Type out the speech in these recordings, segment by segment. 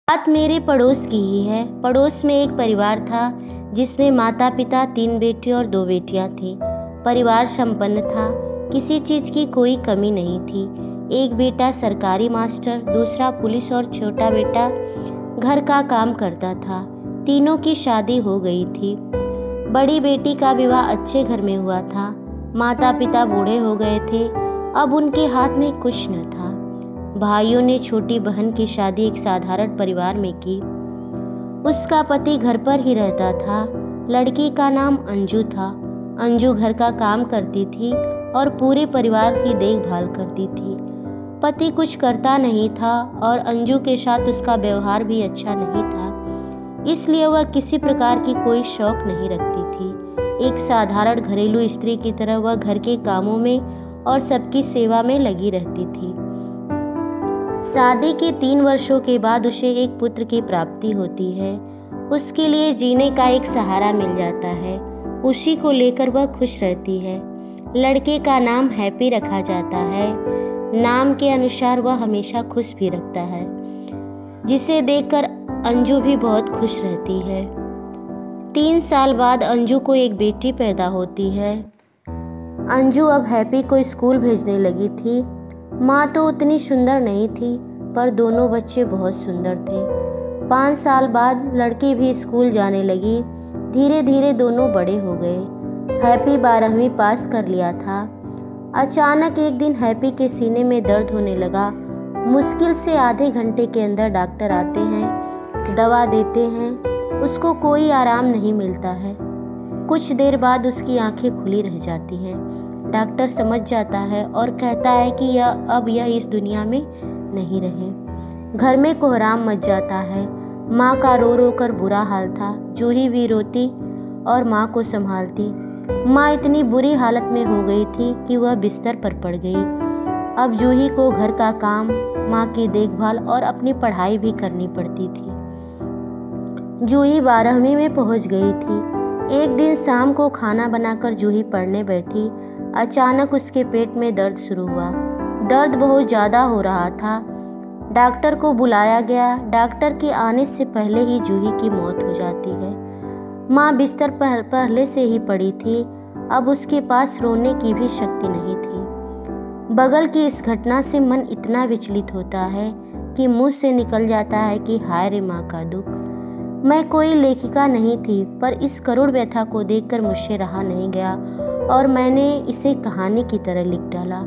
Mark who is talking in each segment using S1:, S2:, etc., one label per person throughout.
S1: बात मेरे पड़ोस की ही है। पड़ोस में एक परिवार था जिसमें माता पिता, 3 बेटे और 2 बेटियां थीं। परिवार संपन्न था, किसी चीज़ की कोई कमी नहीं थी। एक बेटा सरकारी मास्टर, दूसरा पुलिस और छोटा बेटा घर का काम करता था। तीनों की शादी हो गई थी। बड़ी बेटी का विवाह अच्छे घर में हुआ था। माता पिता बूढ़े हो गए थे, अब उनके हाथ में कुछ न था। भाइयों ने छोटी बहन की शादी एक साधारण परिवार में की। उसका पति घर पर ही रहता था। लड़की का नाम अंजू था। अंजू घर का काम करती थी और पूरे परिवार की देखभाल करती थी। पति कुछ करता नहीं था और अंजू के साथ उसका व्यवहार भी अच्छा नहीं था, इसलिए वह किसी प्रकार की कोई शौक नहीं रखती थी। एक साधारण घरेलू स्त्री की तरह वह घर के कामों में और सबकी सेवा में लगी रहती थी। शादी के 3 वर्षों के बाद उसे एक पुत्र की प्राप्ति होती है। उसके लिए जीने का एक सहारा मिल जाता है। उसी को लेकर वह खुश रहती है। लड़के का नाम हैप्पी रखा जाता है। नाम के अनुसार वह हमेशा खुश भी रखता है, जिसे देखकर अंजू भी बहुत खुश रहती है। 3 साल बाद अंजू को एक बेटी पैदा होती है। अंजू अब हैप्पी को स्कूल भेजने लगी थी। माँ तो उतनी सुंदर नहीं थी, पर दोनों बच्चे बहुत सुंदर थे। 5 साल बाद लड़की भी स्कूल जाने लगी। धीरे धीरे दोनों बड़े हो गए। हैप्पी 12वीं पास कर लिया था। अचानक एक दिन हैप्पी के सीने में दर्द होने लगा। मुश्किल से आधे घंटे के अंदर डॉक्टर आते हैं, दवा देते हैं, उसको कोई आराम नहीं मिलता है। कुछ देर बाद उसकी आंखें खुली रह जाती हैं। डॉक्टर समझ जाता है और कहता है कि यह इस दुनिया में नहीं रहे। घर में कोहराम मच जाता है। माँ का रो रो कर बुरा हाल था। जूही भी रोती और माँ को संभालती। माँ इतनी बुरी हालत में हो गई थी कि वह बिस्तर पर पड़ गई। अब जूही को घर का काम, माँ की देखभाल और अपनी पढ़ाई भी करनी पड़ती थी। जूही 12वीं में पहुँच गई थी। एक दिन शाम को खाना बनाकर जूही पढ़ने बैठी। अचानक उसके पेट में दर्द शुरू हुआ। दर्द बहुत ज़्यादा हो रहा था। डॉक्टर को बुलाया गया। डॉक्टर के आने से पहले ही जूही की मौत हो जाती है। माँ बिस्तर पर पहले से ही पड़ी थी। अब उसके पास रोने की भी शक्ति नहीं थी। बगल की इस घटना से मन इतना विचलित होता है कि मुंह से निकल जाता है कि हाय रे माँ का दुख। मैं कोई लेखिका नहीं थी, पर इस करुण व्यथा को देखकर मुझसे रहा नहीं गया और मैंने इसे कहानी की तरह लिख डाला।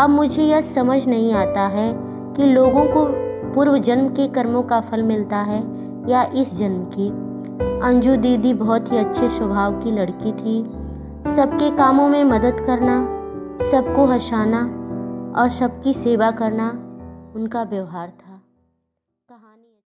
S1: अब मुझे यह समझ नहीं आता है कि लोगों को पूर्व जन्म के कर्मों का फल मिलता है या इस जन्म की। अंजू दीदी बहुत ही अच्छे स्वभाव की लड़की थी। सबके कामों में मदद करना, सबको हंसाना और सबकी सेवा करना उनका व्यवहार था।